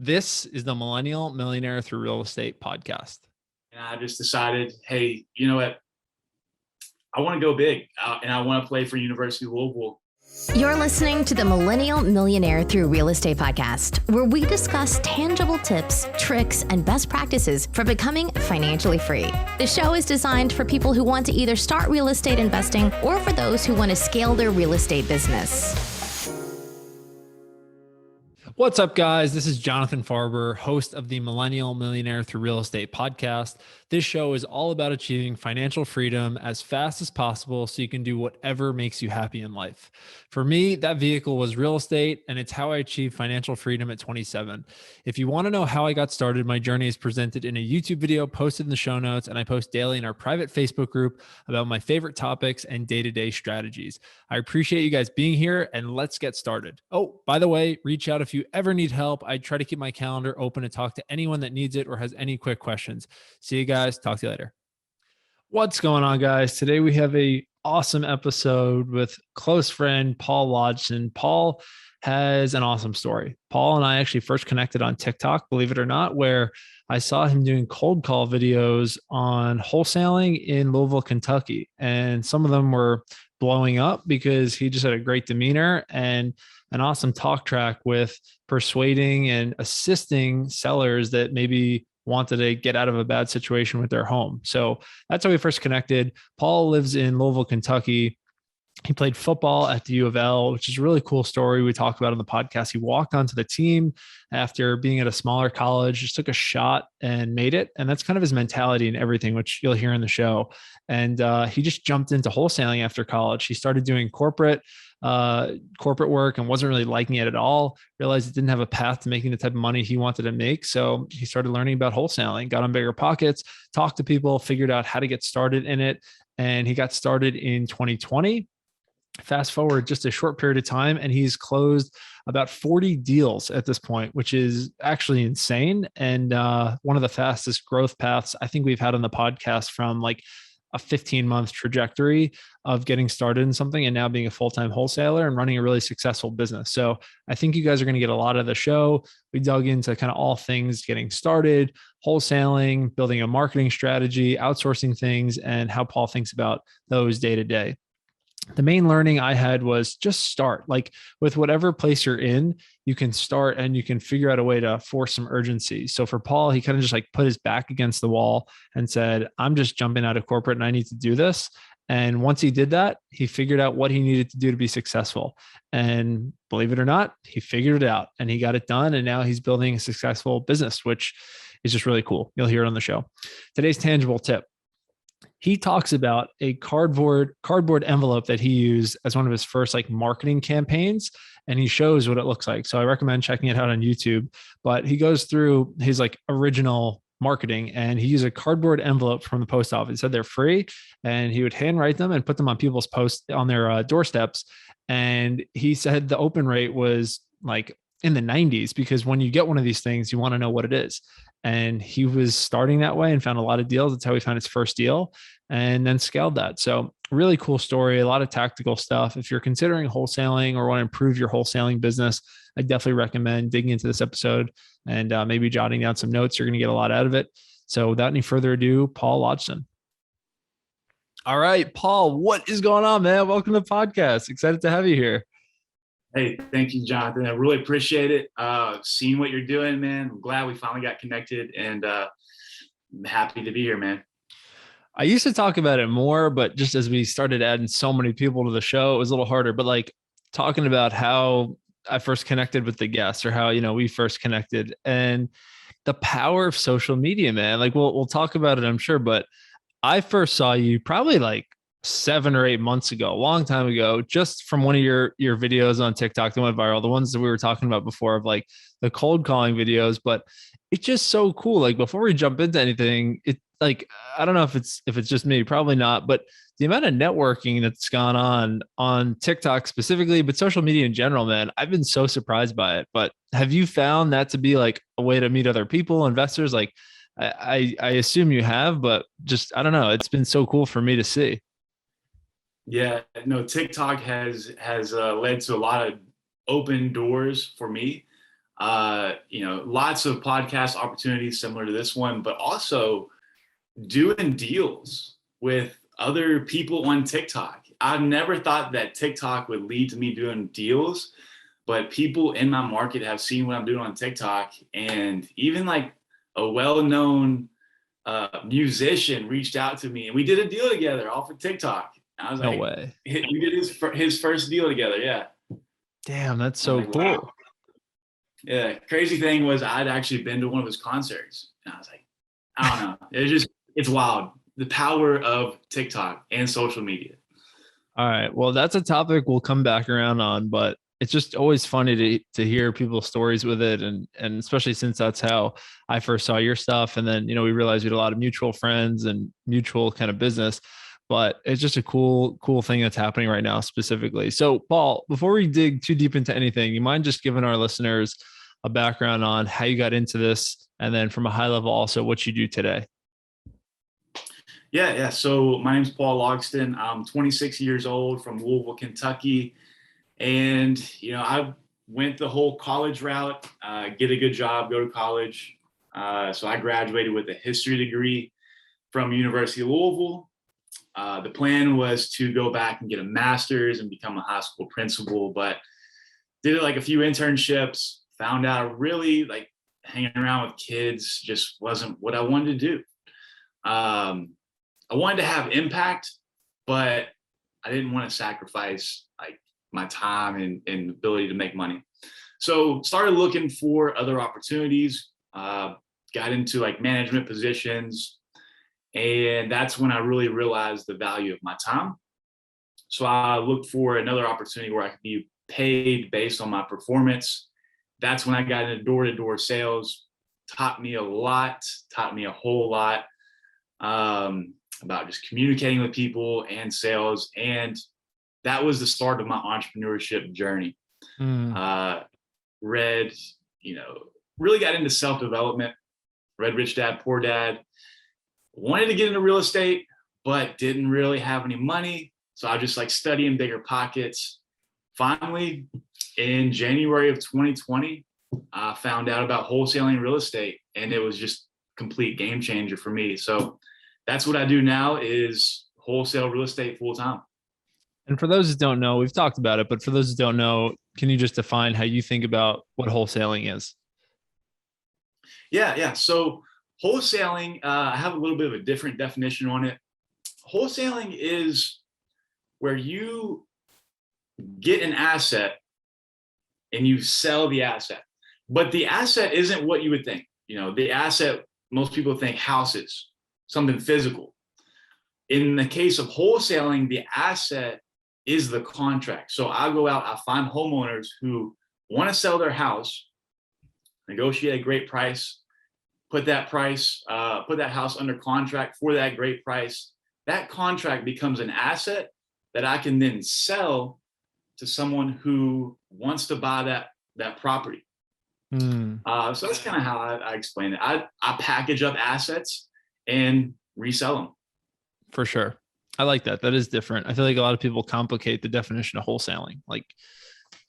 This is the Millennial Millionaire Through Real Estate podcast. And I just decided, hey, you know what? I want to go big and I want to play for University of Louisville. You're listening to the Millennial Millionaire Through Real Estate podcast, where we discuss tangible tips, tricks, and best practices for becoming financially free. The show is designed for people who want to either start real estate investing or for those who want to scale their real estate business. What's up, guys? This is Jonathan Farber, host of the Millennial Millionaire Through Real Estate podcast. This show is all about achieving financial freedom as fast as possible so you can do whatever makes you happy in life. For me, that vehicle was real estate, and it's how I achieved financial freedom at 27. If you want to know how I got started, my journey is presented in a YouTube video posted in the show notes, and I post daily in our private Facebook group about my favorite topics and day-to-day strategies. I appreciate you guys being here, and let's get started. Oh, by the way, reach out if you ever need help. I try to keep my calendar open to talk to anyone that needs it or has any quick questions. See you guys. Talk to you later. What's going on, guys? Today we have a awesome episode with close friend Paul Logsdon. Paul has an awesome story. Paul and I actually first connected on TikTok, believe it or not, where I saw him doing cold call videos on wholesaling in Louisville, Kentucky. And some of them were blowing up because he just had a great demeanor and an awesome talk track with persuading and assisting sellers that maybe wanted to get out of a bad situation with their home. So that's how we first connected. Paul lives in Louisville, Kentucky. He played football at the U of L, which is a really cool story we talked about on the podcast. He walked onto the team after being at a smaller college, just took a shot and made it. And that's kind of his mentality and everything, which you'll hear in the show. And he just jumped into wholesaling after college. He started doing corporate work and wasn't really liking it at all. Realized it didn't have a path to making the type of money he wanted to make. So he started learning about wholesaling, got on bigger pockets, talked to people, figured out how to get started in it. And he got started in 2020. Fast forward just a short period of time, and he's closed about 40 deals at this point, which is actually insane. And one of the fastest growth paths I think we've had on the podcast, from like a 15-month trajectory of getting started in something and now being a full-time wholesaler and running a really successful business. So I think you guys are going to get a lot of the show. We dug into kind of all things getting started, wholesaling, building a marketing strategy, outsourcing things, and how Paul thinks about those day to day. The main learning I had was just start. Like with whatever place you're in, you can start and you can figure out a way to force some urgency. So for Paul, he kind of just like put his back against the wall and said, I'm just jumping out of corporate and I need to do this. And once he did that, he figured out what he needed to do to be successful. And believe it or not, he figured it out and he got it done. And now he's building a successful business, which is just really cool. You'll hear it on the show. Today's tangible tip. He talks about a cardboard envelope that he used as one of his first like marketing campaigns, and he shows what it looks like. So I recommend checking it out on YouTube, but he goes through his like original marketing and he used a cardboard envelope from the post office. He said they're free, and he would handwrite them and put them on people's posts on their doorsteps. And he said the open rate was like in the 90s, because when you get one of these things, you want to know what it is. And he was starting that way and found a lot of deals. That's how he found his first deal and then scaled that. So really cool story, a lot of tactical stuff. If you're considering wholesaling or want to improve your wholesaling business, I definitely recommend digging into this episode and maybe jotting down some notes. You're going to get a lot out of it. So without any further ado, Paul Logsdon. All right, Paul, what is going on, man? Welcome to the podcast. Excited to have you here. Hey, thank you, Jonathan. I really appreciate it. Seeing what you're doing, man. I'm glad we finally got connected, and I'm happy to be here, man. I used to talk about it more, but just as we started adding so many people to the show, it was a little harder. But like talking about how I first connected with the guests, or how, we first connected, and the power of social media, man. Like we'll talk about it, I'm sure, but I first saw you probably like 7 or 8 months ago, a long time ago, just from one of your videos on TikTok that went viral, the ones that we were talking about before, of like the cold calling videos. But it's just so cool. Like before we jump into anything, it like, I don't know if it's just me, probably not, but the amount of networking that's gone on TikTok specifically, but social media in general, man, I've been so surprised by it. But have you found that to be like a way to meet other people, investors? Like I assume you have, but just, I don't know. It's been so cool for me to see. Yeah, no, TikTok has led to a lot of open doors for me. Lots of podcast opportunities similar to this one, but also doing deals with other people on TikTok. I never thought that TikTok would lead to me doing deals, but people in my market have seen what I'm doing on TikTok, and even like a well-known musician reached out to me, and we did a deal together off of TikTok. And I was No like, way. We did his first deal together. Yeah. Damn, that's so like, cool. wow. Yeah. Crazy thing was I'd actually been to one of his concerts, and I was like, I don't know. It's wild. The power of TikTok and social media. All right. Well, that's a topic we'll come back around on, but it's just always funny to hear people's stories with it. And especially since that's how I first saw your stuff. And then, we realized we had a lot of mutual friends and mutual kind of business, but it's just a cool thing that's happening right now specifically. So Paul, before we dig too deep into anything, you mind just giving our listeners a background on how you got into this? And then from a high level, also what you do today. Yeah. So my name's Paul Logsdon. I'm 26 years old from Louisville, Kentucky. And, I went the whole college route, get a good job, go to college. So I graduated with a history degree from University of Louisville. The plan was to go back and get a master's and become a high school principal, but did like a few internships, found out really like hanging around with kids just wasn't what I wanted to do. I wanted to have impact, but I didn't want to sacrifice like my time and ability to make money. So started looking for other opportunities, got into like management positions. And that's when I really realized the value of my time. So I looked for another opportunity where I could be paid based on my performance. That's when I got into door-to-door sales. Taught me a whole lot about just communicating with people and sales. And that was the start of my entrepreneurship journey. Really got into self-development, read Rich Dad, Poor Dad, wanted to get into real estate, but didn't really have any money. So I just like studying bigger pockets. Finally, in January of 2020, I found out about wholesaling real estate, and it was just complete game changer for me. So that's what I do now, is wholesale real estate full time. And for those who don't know, we've talked about it, but for those who don't know, can you just define how you think about what wholesaling is? Yeah. So wholesaling, I have a little bit of a different definition on it. Wholesaling is where you get an asset and you sell the asset, but the asset isn't what you would think. The asset, most people think houses, something physical. In the case of wholesaling, the asset is the contract. So I go out, I find homeowners who want to sell their house, negotiate a great price, put that house under contract for that great price. That contract becomes an asset that I can then sell to someone who wants to buy that property. So that's kind of how I explain it. I package up assets and resell them. For sure. I like that. That is different. I feel like a lot of people complicate the definition of wholesaling. Like,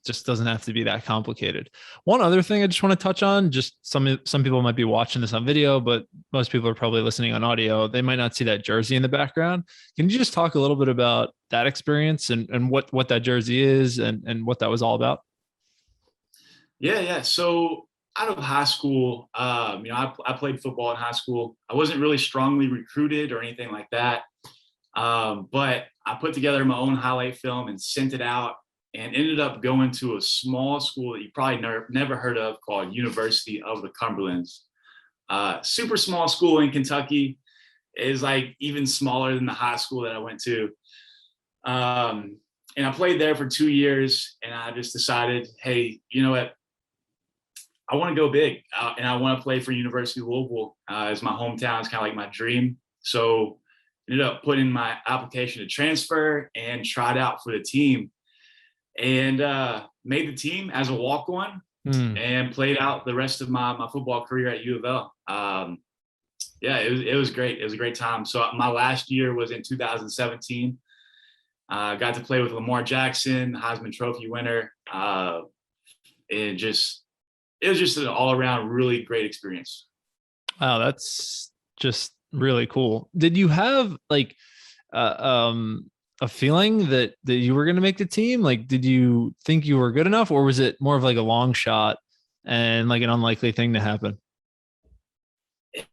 just doesn't have to be that complicated. One other thing I just want to touch on, just some people might be watching this on video, but most people are probably listening on audio. They might not see that jersey in the background. Can you just talk a little bit about that experience and what that jersey is and what that was all about? Yeah. So out of high school, I played football in high school. I wasn't really strongly recruited or anything like that. But I put together my own highlight film and sent it out, and ended up going to a small school that you probably never heard of, called University of the Cumberlands. Super small school in Kentucky. It is like even smaller than the high school that I went to. And I played there for 2 years, and I just decided, hey, you know what? I want to go big, and I want to play for University of Louisville as my hometown. It's kind of like my dream. So ended up putting my application to transfer and tried out for the team, and made the team as a walk-on and played out the rest of my football career at U of L. It was great. It was a great time. So my last year was in 2017. Got to play with Lamar Jackson, Heisman Trophy winner. It it was just an all around really great experience. Wow, that's just really cool. Did you have like a feeling that you were going to make the team? Like, did you think you were good enough, or was it more of like a long shot and like an unlikely thing to happen?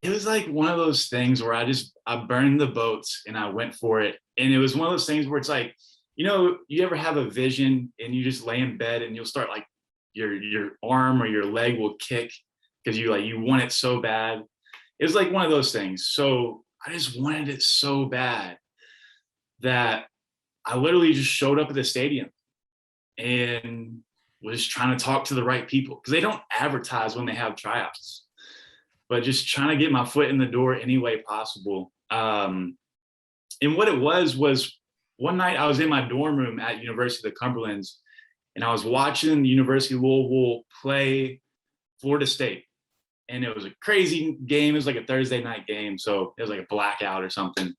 It was like one of those things where I burned the boats and I went for it. And it was one of those things where it's like, you ever have a vision and you just lay in bed and you'll start like your arm or your leg will kick because you want it so bad. It was like one of those things. So I just wanted it so bad that I literally just showed up at the stadium and was trying to talk to the right people, because they don't advertise when they have tryouts, but just trying to get my foot in the door any way possible. And what it was one night I was in my dorm room at University of the Cumberlands, and I was watching the University of Louisville play Florida State. And it was a crazy game. It was like a Thursday night game. So it was like a blackout or something.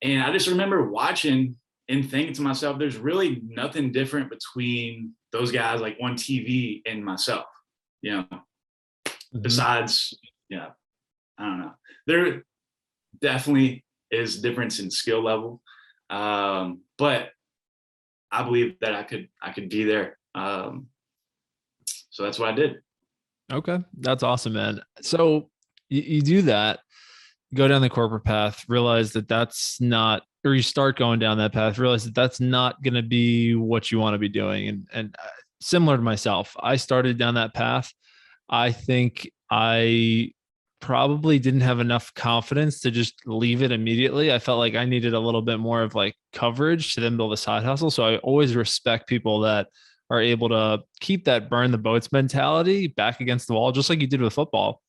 And I just remember watching and thinking to myself, there's really nothing different between those guys like on TV and myself, besides, I don't know. There definitely is difference in skill level. But I believe that I could be there. So that's what I did. Okay. That's awesome, man. So you do that, go down the corporate path, realize that that's not, or you start going down that path, realize that that's not going to be what you want to be doing. And similar to myself, I started down that path. I think I probably didn't have enough confidence to just leave it immediately. I felt like I needed a little bit more of like coverage to then build a side hustle. So I always respect people that are able to keep that burn the boats mentality back against the wall, just like you did with football,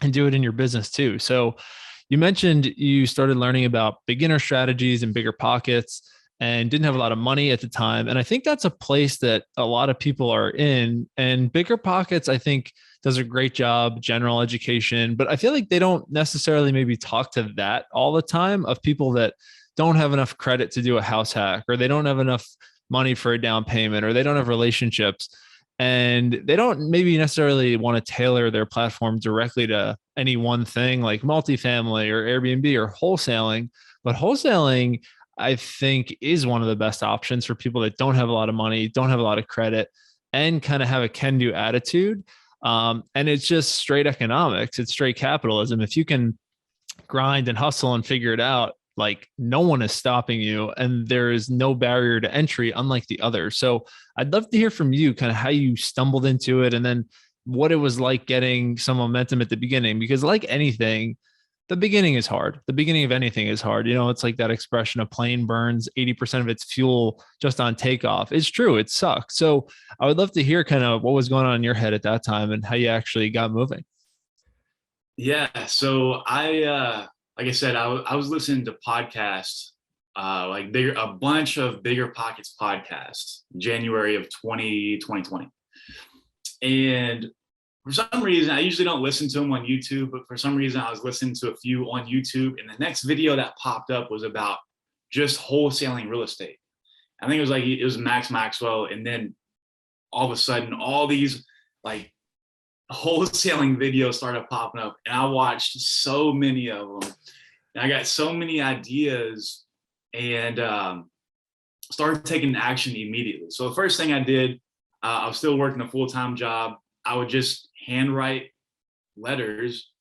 and do it in your business too. So you mentioned you started learning about beginner strategies and bigger pockets and didn't have a lot of money at the time. And I think that's a place that a lot of people are in, and Bigger Pockets, I think, does a great job, general education, but I feel like they don't necessarily maybe talk to that all the time, of people that don't have enough credit to do a house hack, or they don't have enough money for a down payment, or they don't have relationships, and they don't maybe necessarily want to tailor their platform directly to any one thing like multifamily or Airbnb or wholesaling. But wholesaling, I think, is one of the best options for people that don't have a lot of money, don't have a lot of credit, and kind of have a can-do attitude. And it's just straight economics. It's straight capitalism. If you can grind and hustle and figure it out, like, no one is stopping you, and there is no barrier to entry, unlike the others. So I'd love to hear from you kind of how you stumbled into it, and then what it was like getting some momentum at the beginning, because like anything, the beginning is hard. The beginning of anything is hard. It's like that expression, a plane burns 80% of its fuel just on takeoff. It's true. It sucks. So I would love to hear kind of what was going on in your head at that time and how you actually got moving. Yeah. So like I said, I was listening to podcasts, a bunch of Bigger Pockets podcasts, January of 2020. And for some reason, I usually don't listen to them on YouTube, but for some reason I was listening to a few on YouTube, and the next video that popped up was about just wholesaling real estate. I think it was Max Maxwell. And then all of a sudden, all these like wholesaling videos started popping up, and I watched so many of them, and I got so many ideas, and started taking action immediately. So the first thing I did, I was still working a full-time job. I would just handwrite letters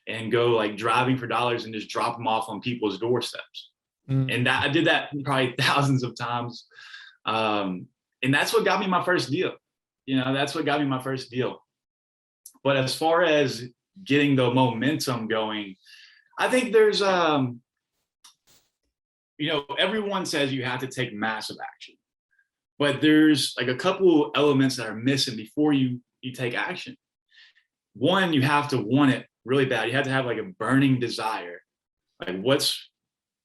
and go like driving for dollars and just drop them off on people's doorsteps. And I did that probably thousands of times. And that's what got me my first deal. That's what got me my first deal. But as far as getting the momentum going, I think there's, everyone says you have to take massive action, but there's like a couple elements that are missing before you take action. One, you have to want it really bad. You have to have like a burning desire. Like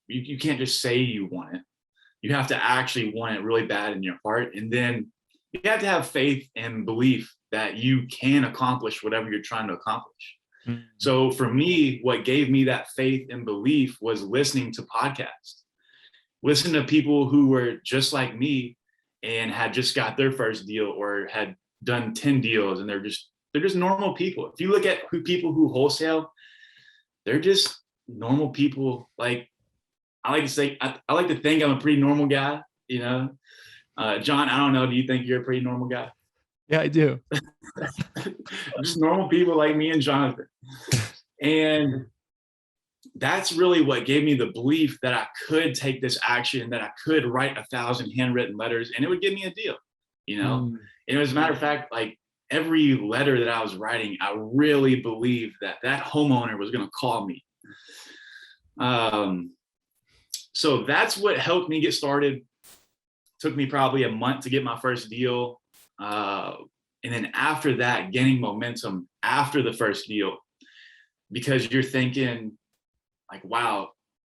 you can't just say you want it. You have to actually want it really bad in your heart. And then you have to have faith and belief that you can accomplish whatever you're trying to accomplish. Mm-hmm. So for me, what gave me that faith and belief was listening to podcasts, listening to people who were just like me and had just got their first deal or had done 10 deals, and they're just they're just normal people. If you look at people who wholesale, they're just normal people. Like, I like to say, I like to think I'm a pretty normal guy, you know. John, I don't know, do you think you're a pretty normal guy? Yeah, I do. Just normal people like me and Jonathan. And that's really what gave me the belief that I could take this action, that I could write 1,000 handwritten letters and it would give me a deal, you know? And as a matter of fact, like, every letter that I was writing, I really believed that that homeowner was going to call me. So that's what helped me get started. Took me probably a month to get my first deal. And then after that, gaining momentum after the first deal, because you're thinking like, wow,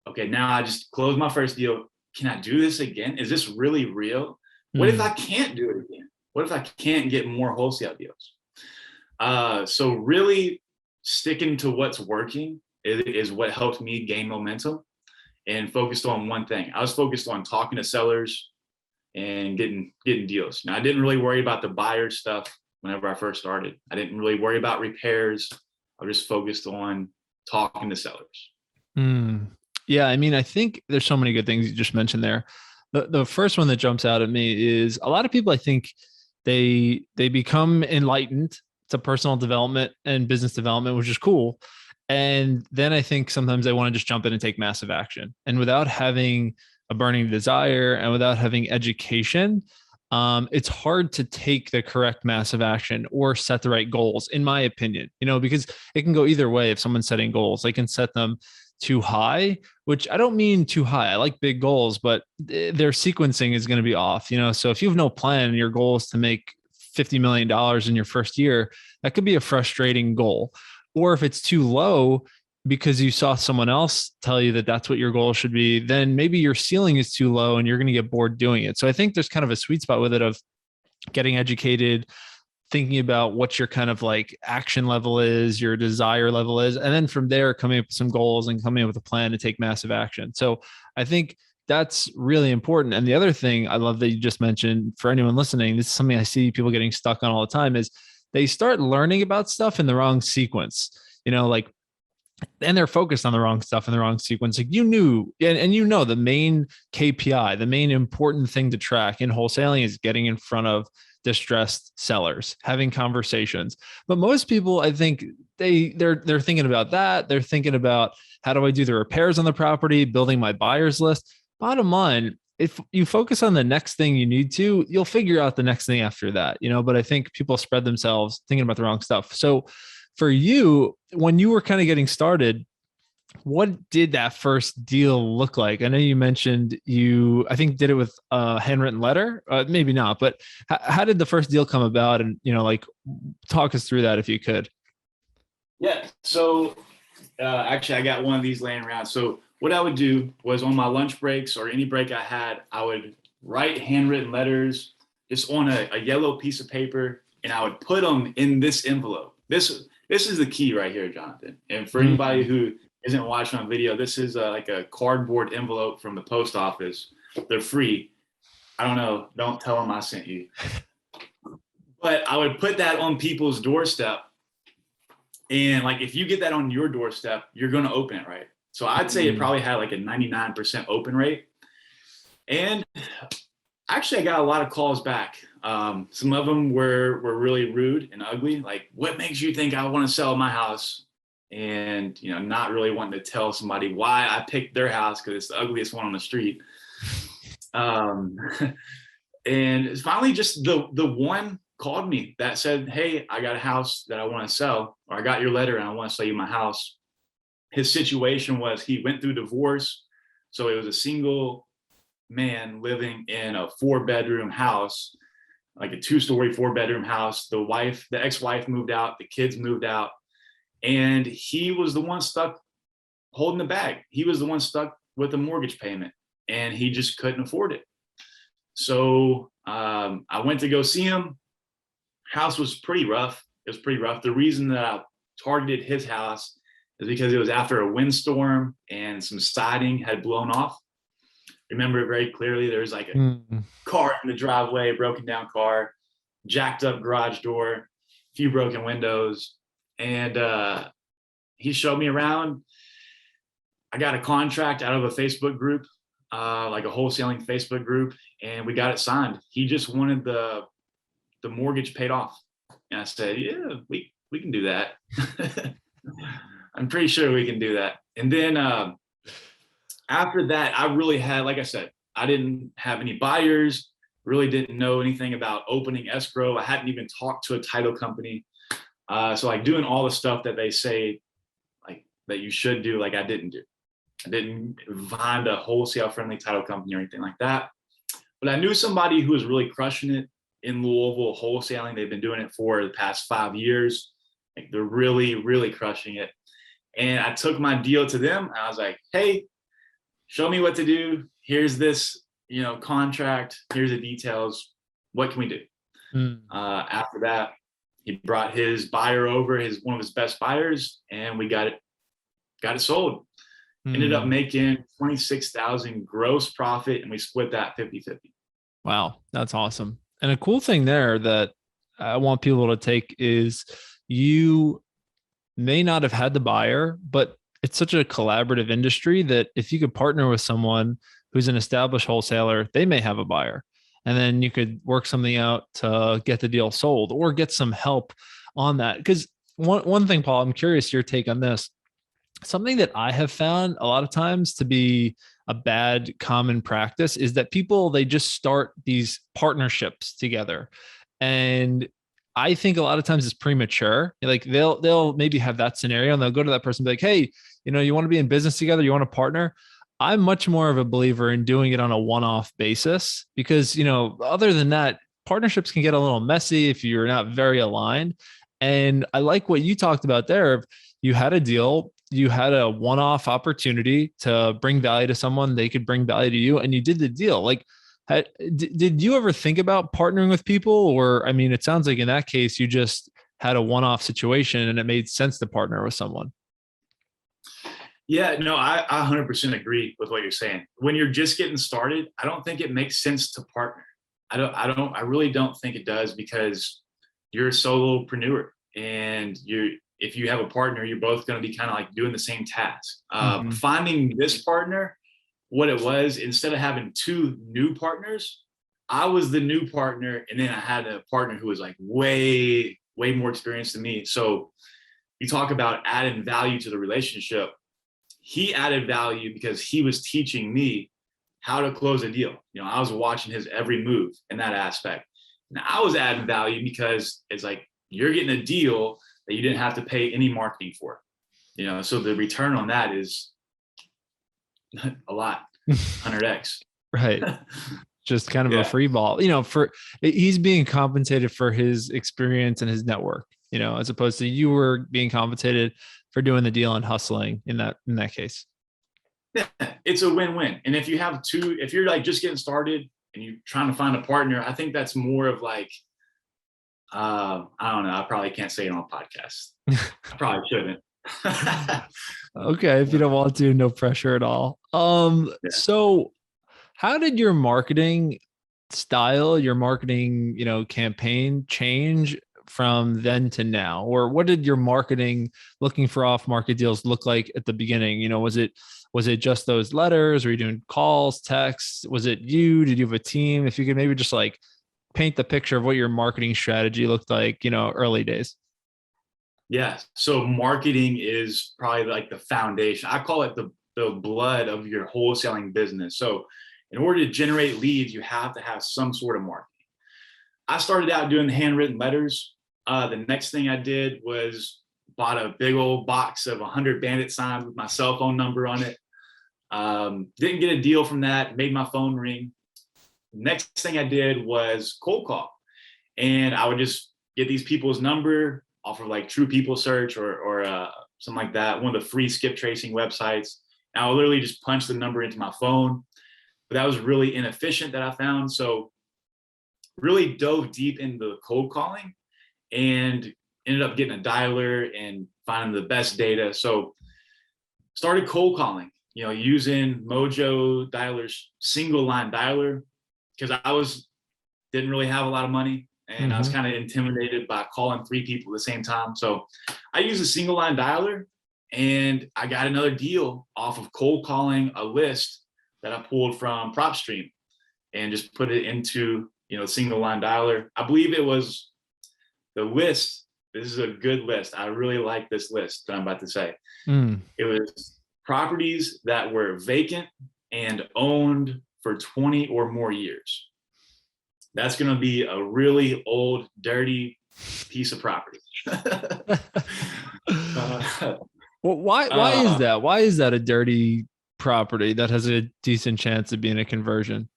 okay, now I just closed my first deal. Can I do this again? Is this really real? What if I can't do it again? What if I can't get more wholesale deals? So really sticking to what's working is what helped me gain momentum, and focused on one thing. I was focused on talking to sellers and getting deals. Now, I didn't really worry about the buyer stuff whenever I first started. I didn't really worry about repairs. I was just focused on talking to sellers. Yeah, I mean, I think there's so many good things you just mentioned there. The first one that jumps out at me is a lot of people, I think they become enlightened to personal development and business development, which is cool. And then I think sometimes they want to just jump in and take massive action. And without having a burning desire and without having education, it's hard to take the correct massive action or set the right goals, in my opinion, you know, because it can go either way. If someone's setting goals, they can set them too high, which I don't mean too high. I like big goals, but their sequencing is going to be off, you know? So if you have no plan and your goal is to make $50 million in your first year, that could be a frustrating goal. Or if it's too low because you saw someone else tell you that that's what your goal should be, then maybe your ceiling is too low and you're going to get bored doing it. So I think there's kind of a sweet spot with it of getting educated, thinking about what your kind of like action level is, your desire level is, and then from there coming up with some goals and coming up with a plan to take massive action. So I think that's really important. And the other thing I love that you just mentioned, for anyone listening, this is something I see people getting stuck on all the time, is they start learning about stuff in the wrong sequence, you know, like, and they're focused on the wrong stuff in the wrong sequence. Like, you knew, and you know, the main KPI, the main important thing to track in wholesaling is getting in front of distressed sellers, having conversations. But most people, I think they're thinking about that. They're thinking about, how do I do the repairs on the property, building my buyers list. Bottom line, if you focus on the next thing you need to, you'll figure out the next thing after that, you know. But I think people spread themselves thinking about the wrong stuff. So for you, when you were kind of getting started, what did that first deal look like? I know you mentioned you, I think, did it with a handwritten letter, maybe not, but how did the first deal come about? And, you know, like, talk us through that if you could. Yeah. So actually, I got one of these laying around. So what I would do was, on my lunch breaks or any break I had, I would write handwritten letters just on a yellow piece of paper, and I would put them in this envelope. This is the key right here, Jonathan. And for anybody who isn't watching on video, this is like a cardboard envelope from the post office. They're free. I don't know. Don't tell them I sent you. But I would put that on people's doorstep. And like, if you get that on your doorstep, you're going to open it, right? So I'd say it probably had like a 99% open rate. And actually, I got a lot of calls back. Some of them were really rude and ugly. Like, what makes you think I want to sell my house? And, you know, not really wanting to tell somebody why I picked their house because it's the ugliest one on the street. And it's finally just the one called me that said, hey, I got a house that I want to sell, or I got your letter and I want to sell you my house. His situation was, he went through divorce. So it was a single man living in a 4-bedroom house, like a 2-story 4-bedroom house. The ex-wife moved out, the kids moved out, and he was the one stuck holding the bag. He was the one stuck with a mortgage payment, and he just couldn't afford it. So I went to go see him. House was pretty rough. It was pretty rough. The reason that I targeted his house is because it was after a windstorm and some siding had blown off. Remember it very clearly. There was like a car in the driveway, broken down car, jacked up garage door. few broken windows, and he showed me around. I got a contract out of a Facebook group, like a wholesaling Facebook group, and we got it signed. He just wanted the mortgage paid off. And I said, yeah, we can do that. I'm pretty sure we can do that. And then after that, I really had, like I said, I didn't have any buyers, really didn't know anything about opening escrow. I hadn't even talked to a title company. So like doing all the stuff that they say like that you should do, like I didn't do. I didn't find a wholesale friendly title company or anything like that. But I knew somebody who was really crushing it in Louisville wholesaling. They've been doing it for the past 5 years. Like they're really, really crushing it. And I took my deal to them. I was like, hey, show me what to do. Here's this, contract. Here's the details. What can we do? After that, he brought his buyer over, one of his best buyers, and we got it sold. Ended up making $26,000 gross profit, and we split that 50-50. Wow, that's awesome. And a cool thing there that I want people to take is you may not have had the buyer, but it's such a collaborative industry that if you could partner with someone who's an established wholesaler, they may have a buyer. And then you could work something out to get the deal sold or get some help on that. Because one thing, Paul, I'm curious your take on this. Something that I have found a lot of times to be a bad common practice is that people, they just start these partnerships together. And I think a lot of times it's premature. Like they'll maybe have that scenario and they'll go to that person and be like, hey, you want to be in business together? You want to partner? I'm much more of a believer in doing it on a one-off basis because, other than that, partnerships can get a little messy if you're not very aligned. And I like what you talked about there. You had a deal, you had a one-off opportunity to bring value to someone, they could bring value to you, and you did the deal. Like, did you ever think about partnering with people? Or, it sounds like in that case, you just had a one-off situation and it made sense to partner with someone. Yeah, no, I 100% agree with what you're saying. When you're just getting started, I don't think it makes sense to partner. I really don't think it does, because you're a solopreneur, and if you have a partner, you're both going to be kind of like doing the same task. Finding this partner, what it was, instead of having two new partners, I was the new partner, and then I had a partner who was like way, way more experienced than me. So you talk about adding value to the relationship. He added value because he was teaching me how to close a deal. I was watching his every move in that aspect. And I was adding value because it's like, you're getting a deal that you didn't have to pay any marketing for. So the return on that is a lot, 100x. Right. Just kind of a free ball, he's being compensated for his experience and his network, as opposed to you were being compensated for doing the deal and hustling in that case. Yeah, it's a win-win. And if you're like just getting started and you're trying to find a partner, I think that's more of like, I don't know. I probably can't say it on a podcast. I probably shouldn't. Okay. If you don't want to, no pressure at all. So how did your marketing style, your marketing, campaign change from then to now? Or what did your marketing looking for off-market deals look like at the beginning? Was it just those letters? Were you doing calls, texts? Was it you? Did you have a team? If you could maybe just like paint the picture of what your marketing strategy looked like, early days. Yeah. So marketing is probably like the foundation. I call it the blood of your wholesaling business. So in order to generate leads, you have to have some sort of marketing. I started out doing the handwritten letters. The next thing I did was bought a big old box of 100 bandit signs with my cell phone number on it. Didn't get a deal from that, made my phone ring. Next thing I did was cold call. And I would just get these people's number off of like True People Search or something like that, one of the free skip tracing websites. And I would literally just punch the number into my phone. But that was really inefficient, that I found. So really dove deep into cold calling and ended up getting a dialer and finding the best data. So started cold calling, using Mojo Dialer's single line dialer, because didn't really have a lot of money. and I was kind of intimidated by calling 3 people at the same time. So I used a single line dialer, and I got another deal off of cold calling a list that I pulled from PropStream and just put it into, single line dialer. I believe it was the list. This is a good list. I really like this list that I'm about to say. It was properties that were vacant and owned for 20 or more years. That's going to be a really old, dirty piece of property. Well, why is that? Why is that a dirty property that has a decent chance of being a conversion?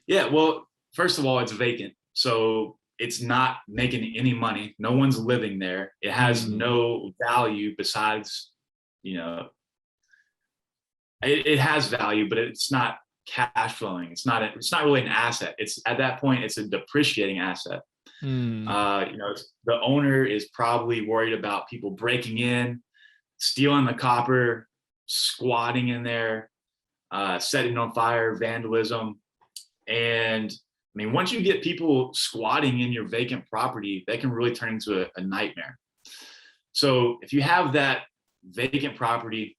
Yeah, well, first of all, it's vacant. So it's not making any money. No one's living there. It has no value besides, it has value, but it's not cash flowing. It's not really an asset. It's at that point, it's a depreciating asset. The owner is probably worried about people breaking in, stealing the copper, squatting in there, setting on fire, vandalism. And once you get people squatting in your vacant property, that can really turn into a nightmare. So if you have that vacant property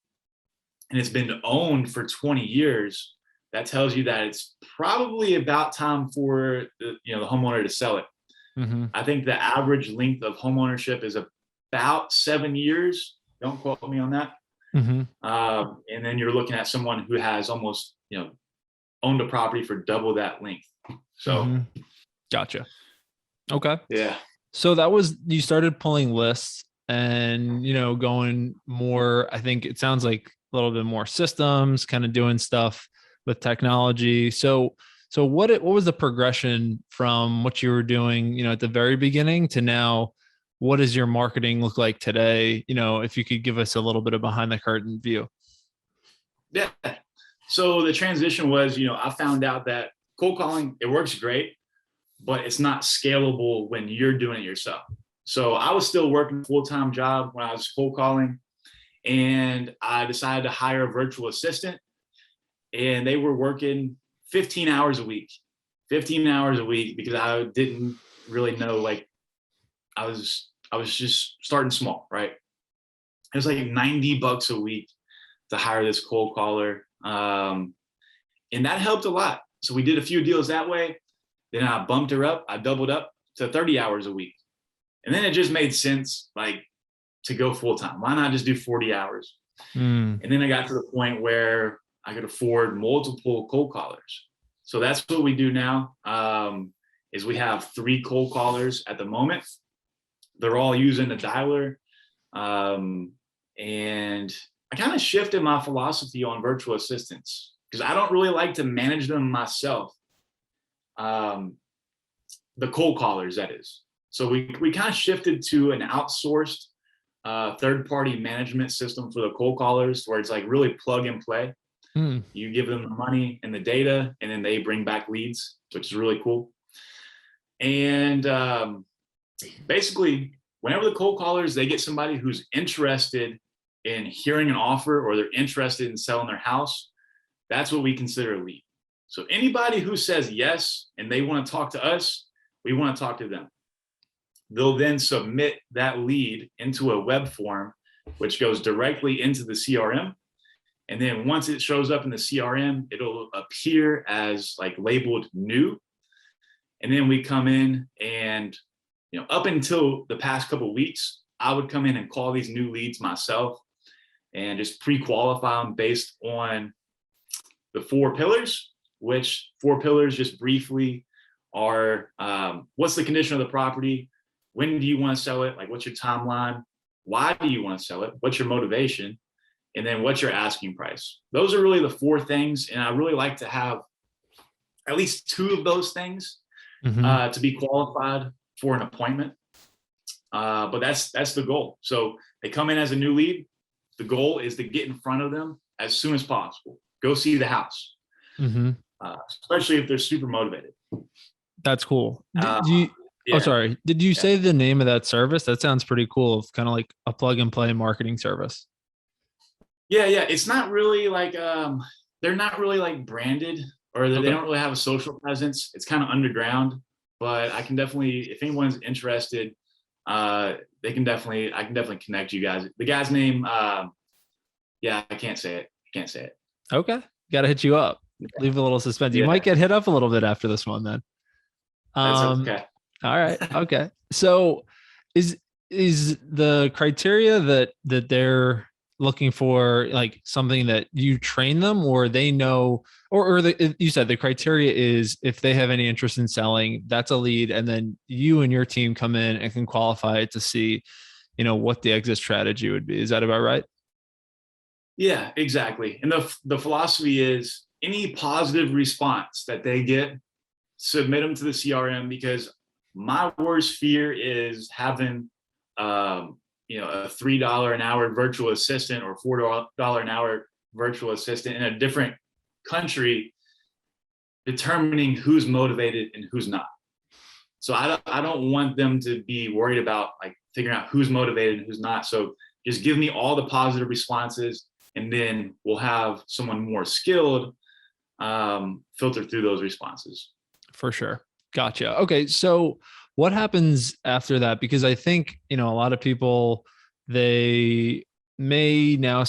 and it's been owned for 20 years, that tells you that it's probably about time for the homeowner to sell it. I think the average length of homeownership is about 7 years. Don't quote me on that. And then you're looking at someone who has almost, owned a property for double that length. So, Gotcha. Okay. Yeah. So you started pulling lists and, going more, I think it sounds like a little bit more systems, kind of doing stuff with technology. So what was the progression from what you were doing, at the very beginning to now? What does your marketing look like today? If you could give us a little bit of behind the curtain view. Yeah. So the transition was, I found out that cold calling, it works great, but it's not scalable when you're doing it yourself. So I was still working a full-time job when I was cold calling, and I decided to hire a virtual assistant, and they were working 15 hours a week because I didn't really know, I was just starting small, right? It was like $90 a week to hire this cold caller. And that helped a lot. So we did a few deals that way. Then I bumped her up. I doubled up to 30 hours a week. And then it just made sense, to go full time. Why not just do 40 hours? And then I got to the point where I could afford multiple cold callers. So that's what we do now, is we have 3 cold callers at the moment. They're all using the dialer. And I kind of shifted my philosophy on virtual assistants because I don't really like to manage them myself. The cold callers, that is. So we kind of shifted to an outsourced third-party management system for the cold callers, where it's really plug and play. You give them the money and the data, and then they bring back leads, which is really cool. And basically, whenever the cold callers, they get somebody who's interested in hearing an offer, or they're interested in selling their house, that's what we consider a lead. So anybody who says yes and they want to talk to us, we want to talk to them. They'll then submit that lead into a web form, which goes directly into the CRM. And then once it shows up in the CRM, it'll appear as labeled new. And then we come in and, up until the past couple of weeks, I would come in and call these new leads myself and just pre-qualify them based on the 4 pillars, which 4 pillars just briefly are, what's the condition of the property? When do you want to sell it? What's your timeline? Why do you want to sell it? What's your motivation? And then what's your asking price? Those are really the 4 things. And I really like to have at least 2 of those things to be qualified for an appointment. But that's the goal. So they come in as a new lead. The goal is to get in front of them as soon as possible. Go see the house, especially if they're super motivated. That's cool. Yeah. Oh, sorry. Did you say the name of that service? That sounds pretty cool. Kind of like a plug and play marketing service. Yeah. It's not really they're not really branded, or they don't really have a social presence. It's kind of underground, but I can definitely, if anyone's interested, I can definitely connect you guys. The guy's name, yeah, I can't say it. Okay. Got to hit you up. Leave a little suspense. You might get hit up a little bit after this one then. That's okay. All right. Okay. So is the criteria that they're looking for like something that you train them, or they know, or you said the criteria is if they have any interest in selling, that's a lead, and then you and your team come in and can qualify it to see, what the exit strategy would be. Is that about right? Yeah, exactly. And the philosophy is any positive response that they get, submit them to the CRM, because my worst fear is having a $3 an hour virtual assistant or $4 an hour virtual assistant in a different country determining who's motivated and who's not. So I don't want them to be worried about like figuring out who's motivated and who's not. So just give me all the positive responses, and then we'll have someone more skilled filter through those responses. For sure. Gotcha. Okay. So what happens after that? Because I think, a lot of people, they may now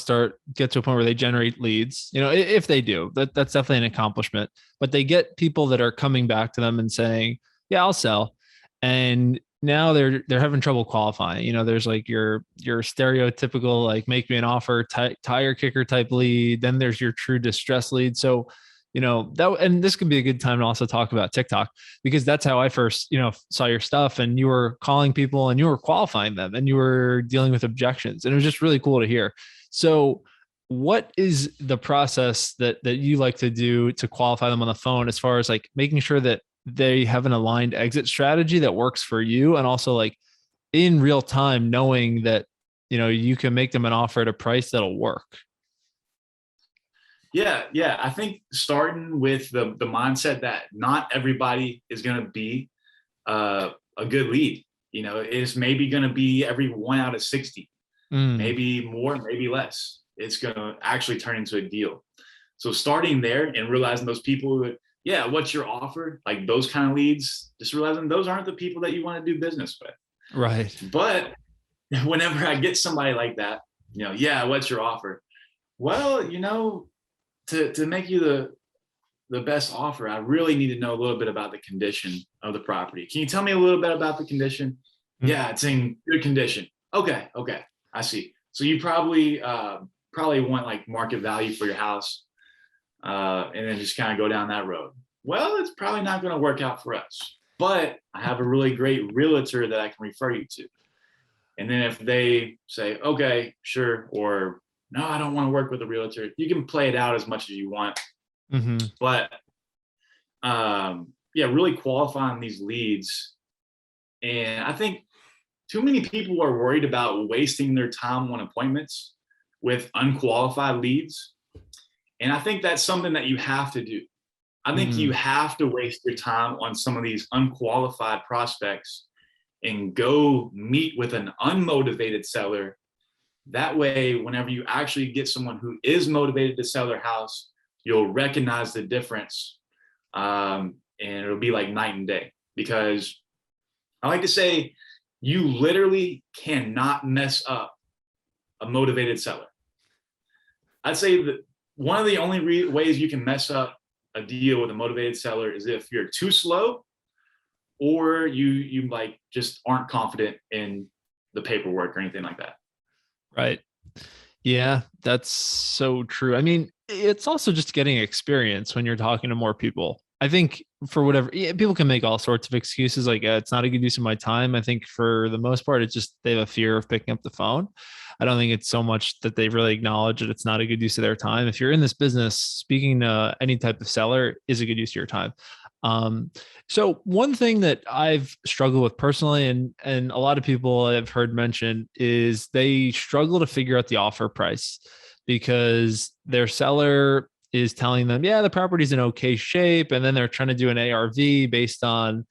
get to a point where they generate leads, if they do, that's definitely an accomplishment, but they get people that are coming back to them and saying, yeah, I'll sell. And now they're having trouble qualifying. There's like your stereotypical, like, make me an offer, tire kicker type lead. Then there's your true distress lead. So, and this could be a good time to also talk about TikTok, because that's how I first, saw your stuff, and you were calling people and you were qualifying them and you were dealing with objections, and it was just really cool to hear. So what is the process that you like to do to qualify them on the phone, as far as like making sure that they have an aligned exit strategy that works for you, and also like in real time, knowing that, you can make them an offer at a price that'll work? Yeah. I think starting with the mindset that not everybody is going to be a good lead. It's maybe going to be every 1 out of 60, maybe more, maybe less. It's going to actually turn into a deal. So starting there and realizing those people who, yeah, what's your offer? Like those kind of leads, just realizing those aren't the people that you want to do business with. Right. But whenever I get somebody like that, yeah, what's your offer? Well, to make you the best offer, I really need to know a little bit about the condition of the property. Can you tell me a little bit about the condition? Mm-hmm. Yeah, it's in good condition. Okay, I see. So you probably want like market value for your house, and then just kind of go down that road. Well, it's probably not going to work out for us, but I have a really great realtor that I can refer you to. And then if they say, okay, sure, or no, I don't want to work with a realtor, you can play it out as much as you want. Mm-hmm. But really qualifying these leads. And I think too many people are worried about wasting their time on appointments with unqualified leads. And I think that's something that you have to do. I think you have to waste your time on some of these unqualified prospects and go meet with an unmotivated seller. That way, whenever you actually get someone who is motivated to sell their house, you'll recognize the difference. And it'll be like night and day, because I like to say you literally cannot mess up a motivated seller. I'd say that one of the only ways you can mess up a deal with a motivated seller is if you're too slow, or you like just aren't confident in the paperwork or anything like that. Right. Yeah, that's so true. I mean, it's also just getting experience when you're talking to more people. I think for whatever, people can make all sorts of excuses like, it's not a good use of my time. I think for the most part, it's just they have a fear of picking up the phone. I don't think it's so much that they really acknowledge that it's not a good use of their time. If you're in this business, speaking to any type of seller is a good use of your time. So one thing that I've struggled with personally, and a lot of people I've heard mention, is they struggle to figure out the offer price, because their seller is telling them, yeah, the property's in okay shape. And then they're trying to do an ARV based on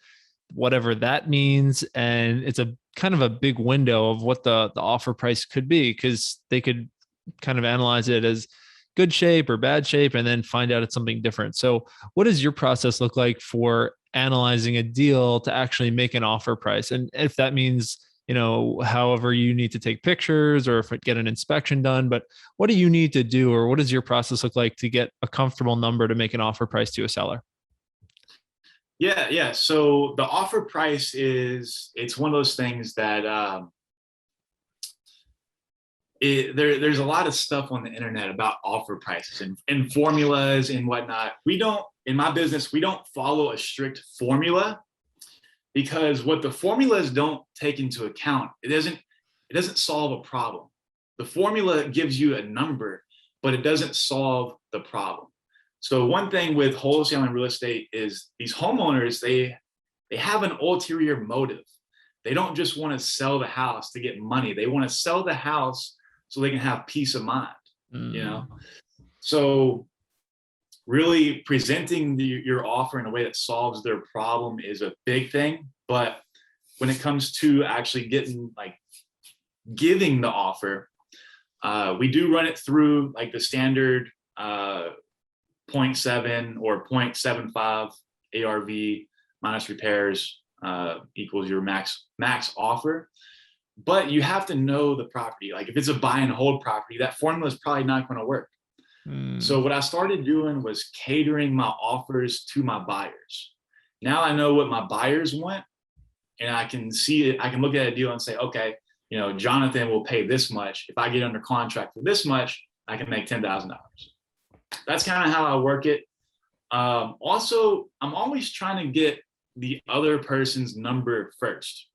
whatever that means. And it's a kind of a big window of what the offer price could be, because they could kind of analyze it as good shape or bad shape and then find out it's something different. So what does your process look like for analyzing a deal to actually make an offer price. And if that means, however you need to take pictures or get an inspection done, but what do you need to do, or what does your process look like to get a comfortable number to make an offer price to a seller? Yeah. So the offer price it's one of those things that there's a lot of stuff on the internet about offer prices and formulas and whatnot. In my business, we don't follow a strict formula, because what the formulas don't take into account, it doesn't solve a problem. The formula gives you a number, but it doesn't solve the problem. So one thing with wholesale and real estate is these homeowners, they have an ulterior motive. They don't just want to sell the house to get money. They want to sell the house so they can have peace of mind, So really presenting your offer in a way that solves their problem is a big thing. But when it comes to actually giving the offer, we do run it through like the standard 0.7 or 0.75 ARV minus repairs equals your max offer. But you have to know the property. Like if it's a buy and hold property, that formula is probably not going to work. So what I started doing was catering my offers to my buyers. Now I know what my buyers want, and I can see it. I can look at a deal and say, okay, Jonathan will pay this much. If I get under contract for this much, I can make $10,000. That's kind of how I work it. Also, I'm always trying to get the other person's number first.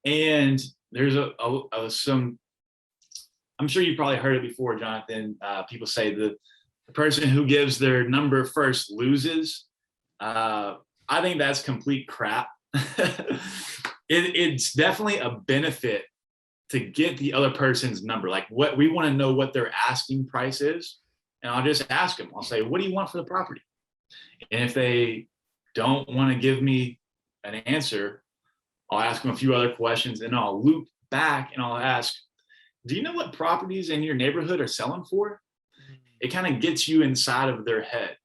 And there's some, I'm sure you've probably heard it before, Jonathan. People say the person who gives their number first loses. I think that's complete crap. It's definitely a benefit to get the other person's number. Like what we want to know what their asking price is. And I'll just ask them, I'll say, what do you want for the property? And if they don't want to give me an answer, I'll ask them a few other questions, and I'll loop back and I'll ask, do you know what properties in your neighborhood are selling for? It kind of gets you inside of their head.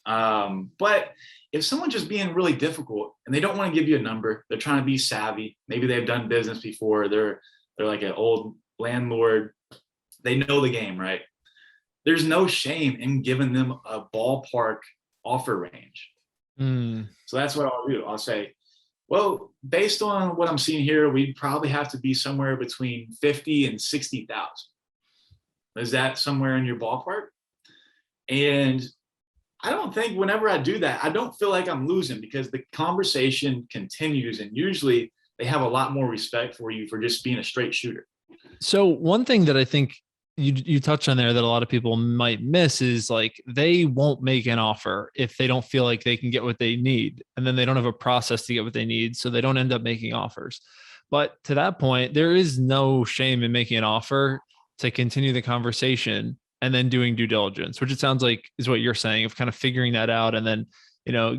But if someone's just being really difficult and they don't want to give you a number, they're trying to be savvy. Maybe they've done business before. They're like an old landlord. They know the game, right? There's no shame in giving them a ballpark offer range. So that's what I'll do. I'll say, well, based on what I'm seeing here, we'd probably have to be somewhere between 50 and 60,000. Is that somewhere in your ballpark? And I don't think whenever I do that, I don't feel like I'm losing, because the conversation continues, and usually they have a lot more respect for you for just being a straight shooter. So one thing that I think you touched on there that a lot of people might miss is like, they won't make an offer if they don't feel like they can get what they need. And then they don't have a process to get what they need. So they don't end up making offers. But to that point, there is no shame in making an offer to continue the conversation and then doing due diligence, which it sounds like is what you're saying, of kind of figuring that out and then,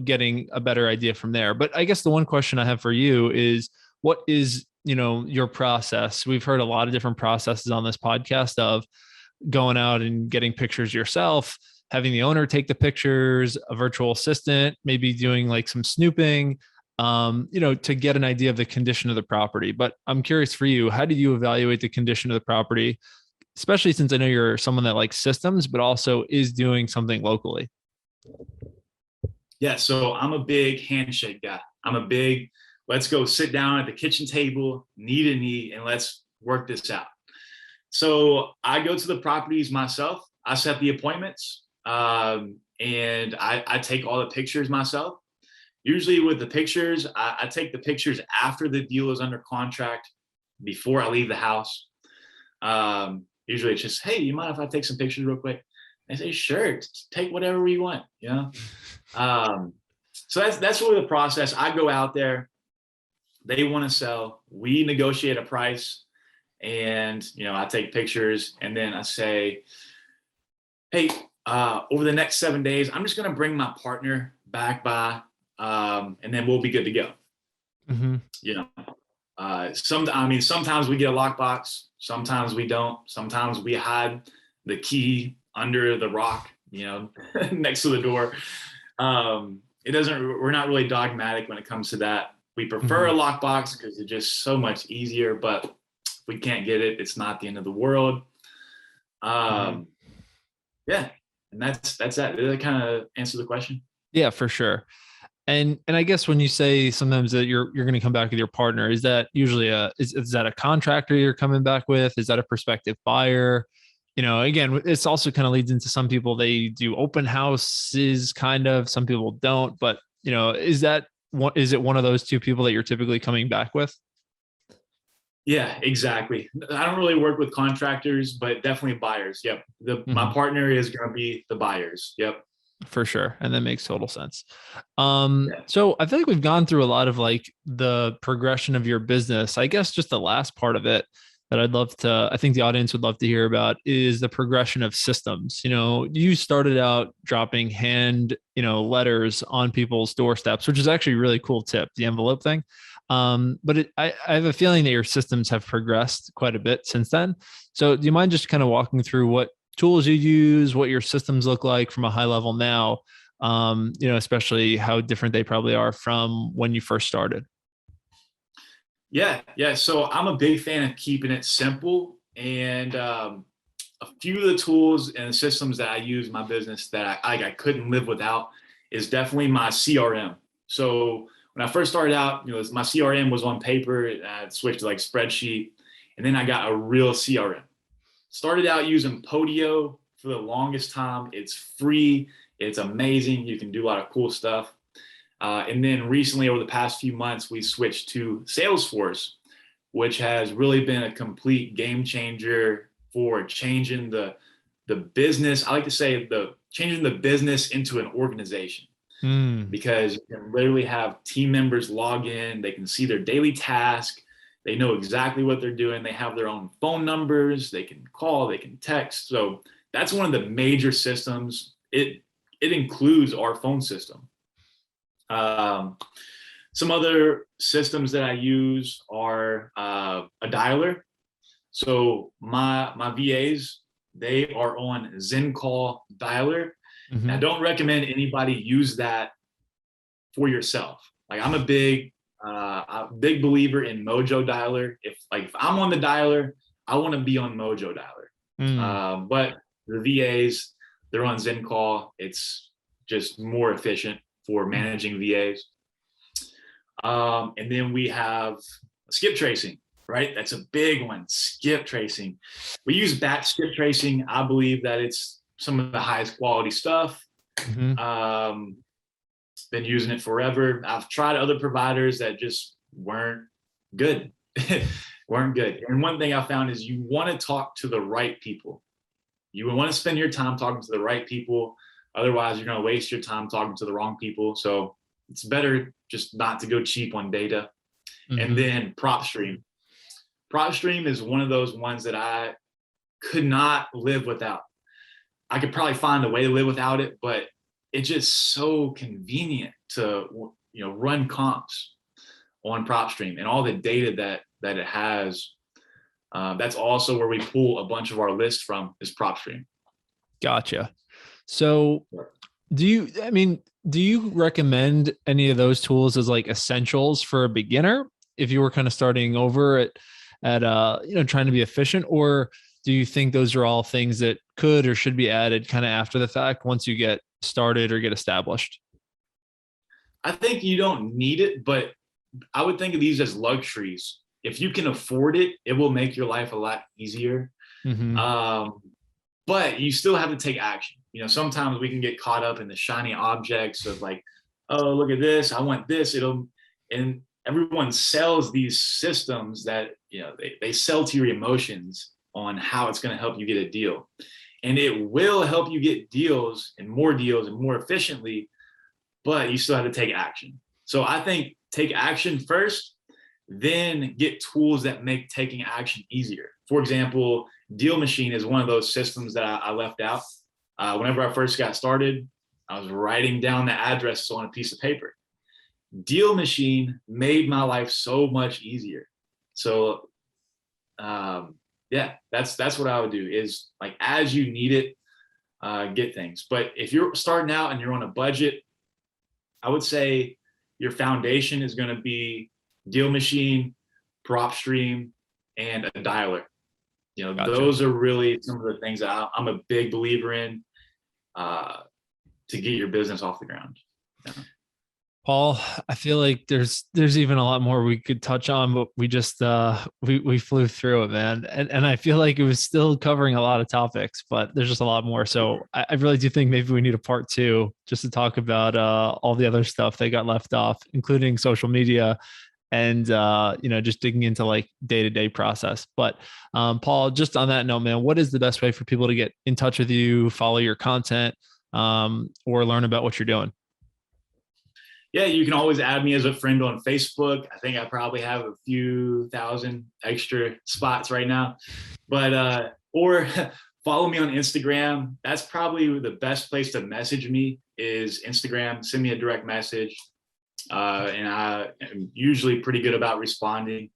getting a better idea from there. But I guess the one question I have for you is, what is your process? We've heard a lot of different processes on this podcast of going out and getting pictures yourself, having the owner take the pictures, a virtual assistant, maybe doing like some snooping, to get an idea of the condition of the property. But I'm curious for you, how do you evaluate the condition of the property, especially since I know you're someone that likes systems, but also is doing something locally? Yeah, so I'm a big handshake guy. Let's go sit down at the kitchen table, knee to knee, and let's work this out. So I go to the properties myself. I set the appointments, and I take all the pictures myself. Usually with the pictures, I take the pictures after the deal is under contract, before I leave the house. Usually it's just, hey, you mind if I take some pictures real quick? I say, sure, take whatever you want, So that's really the process. I go out there. They want to sell. We negotiate a price, and I take pictures, and then I say, hey, over the next 7 days, I'm just going to bring my partner back by, and then we'll be good to go. Sometimes we get a lockbox. Sometimes we don't. Sometimes we hide the key under the rock, next to the door. we're not really dogmatic when it comes to that. We prefer a lockbox because it's just so much easier, but if we can't get it, it's not the end of the world. Yeah. And that's that. Did that kind of answer the question? Yeah, for sure. And I guess when you say sometimes that you're going to come back with your partner, is that usually is that a contractor you're coming back with? Is that a prospective buyer? Again, it's also kind of leads into some people, they do open houses, kind of, some people don't, but is it one of those two people that you're typically coming back with? Yeah, exactly. I don't really work with contractors, but definitely buyers. Yep. My partner is going to be the buyers. Yep. For sure. And that makes total sense. So I feel like we've gone through a lot of like the progression of your business. I guess just the last part of it that I think the audience would love to hear about is the progression of systems. You started out dropping hand, letters on people's doorsteps, which is actually a really cool tip, the envelope thing. But I have a feeling that your systems have progressed quite a bit since then. So do you mind just kind of walking through what tools you use, what your systems look like from a high level now, especially how different they probably are from when you first started? Yeah. So I'm a big fan of keeping it simple, and a few of the tools and systems that I use in my business that I couldn't live without is definitely my CRM. So when I first started out, my CRM was on paper. I switched to like spreadsheet, and then I got a real CRM. Started out using Podio for the longest time. It's free. It's amazing. You can do a lot of cool stuff. And then recently, over the past few months, we switched to Salesforce, which has really been a complete game changer for changing the business. I like to say changing the business into an organization. Because you can literally have team members log in. They can see their daily task. They know exactly what they're doing. They have their own phone numbers. They can call, they can text. So that's one of the major systems. It includes our phone system. Some other systems that I use are a dialer. So my VAs, they are on ZenCall dialer. I don't recommend anybody use that for yourself. Like I'm a big believer in Mojo dialer. If I'm on the dialer, I want to be on Mojo dialer. But the VAs, they're on ZenCall. It's just more efficient for managing VAs. And then we have skip tracing, right? That's a big one. Skip tracing. We use batch skip tracing. I believe that it's some of the highest quality stuff. Been using it forever. I've tried other providers that just weren't good. And one thing I found is you want to talk to the right people. You want to spend your time talking to the right people. Otherwise, you're going to waste your time talking to the wrong people. So it's better just not to go cheap on data. And then PropStream. PropStream is one of those ones that I could not live without. I could probably find a way to live without it, but it's just so convenient to run comps on PropStream and all the data that it has. That's also where we pull a bunch of our lists from, is PropStream. Gotcha. So do you recommend any of those tools as like essentials for a beginner if you were kind of starting over at trying to be efficient, or do you think those are all things that could or should be added kind of after the fact once you get started or get established? I think you don't need it, but I would think of these as luxuries. If you can afford it, it will make your life a lot easier. But you still have to take action. Sometimes we can get caught up in the shiny objects of like, oh, look at this, I want this. And everyone sells these systems that, they sell to your emotions on how it's going to help you get a deal. And it will help you get deals and more efficiently, but you still have to take action. So I think take action first, then get tools that make taking action easier. For example, Deal Machine is one of those systems that I left out. Whenever I first got started, I was writing down the addresses on a piece of paper. Deal Machine made my life so much easier. So that's what I would do, is like, as you need it, get things. But if you're starting out and you're on a budget, I would say your foundation is going to be deal machine, prop stream, and a dialer. Gotcha. Those are really some of the things that I'm a big believer in to get your business off the ground. Yeah. Paul, I feel like there's even a lot more we could touch on, but we just we flew through it, man. And I feel like it was still covering a lot of topics, but there's just a lot more. So I really do think maybe we need a part 2 just to talk about all the other stuff that got left off, including social media and just digging into like day-to-day process. But Paul, just on that note, man, what is the best way for people to get in touch with you, follow your content, or learn about what you're doing? Yeah, you can always add me as a friend on Facebook. I think I probably have a few thousand extra spots right now, but or follow me on Instagram. That's probably the best place to message me is Instagram. Send me a direct message, and I am usually pretty good about responding.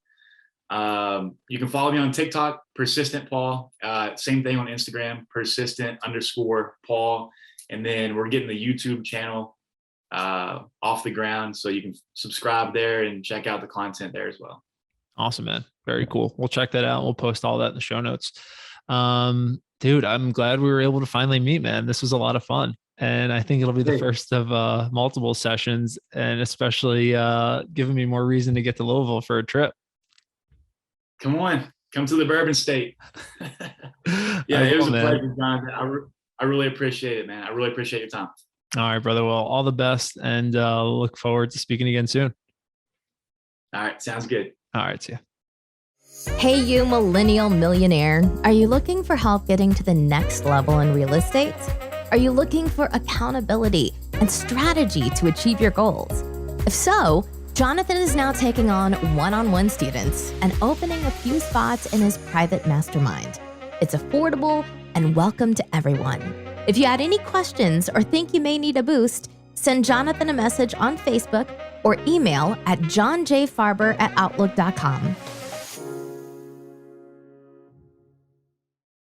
You can follow me on TikTok, Persistent Paul. Same thing on Instagram, persistent_Paul. And then we're getting the YouTube channel off the ground, so you can subscribe there and check out the content there as well. Awesome, man. Very cool. We'll check that out. We'll post all that in the show notes. Dude, I'm glad we were able to finally meet, man. This was a lot of fun. And I think it'll be the first of multiple sessions, and especially giving me more reason to get to Louisville for a trip. Come to the Bourbon State. Yeah, it was a pleasure, Jonathan. I really appreciate it, man. I really appreciate your time. All right, brother. Well, all the best, and look forward to speaking again soon. All right. Sounds good. All right. See ya. Hey, you millennial millionaire. Are you looking for help getting to the next level in real estate? Are you looking for accountability and strategy to achieve your goals? If so, Jonathan is now taking on one-on-one students and opening a few spots in his private mastermind. It's affordable and welcome to everyone. If you had any questions or think you may need a boost, send Jonathan a message on Facebook or email at jonjfarber@outlook.com.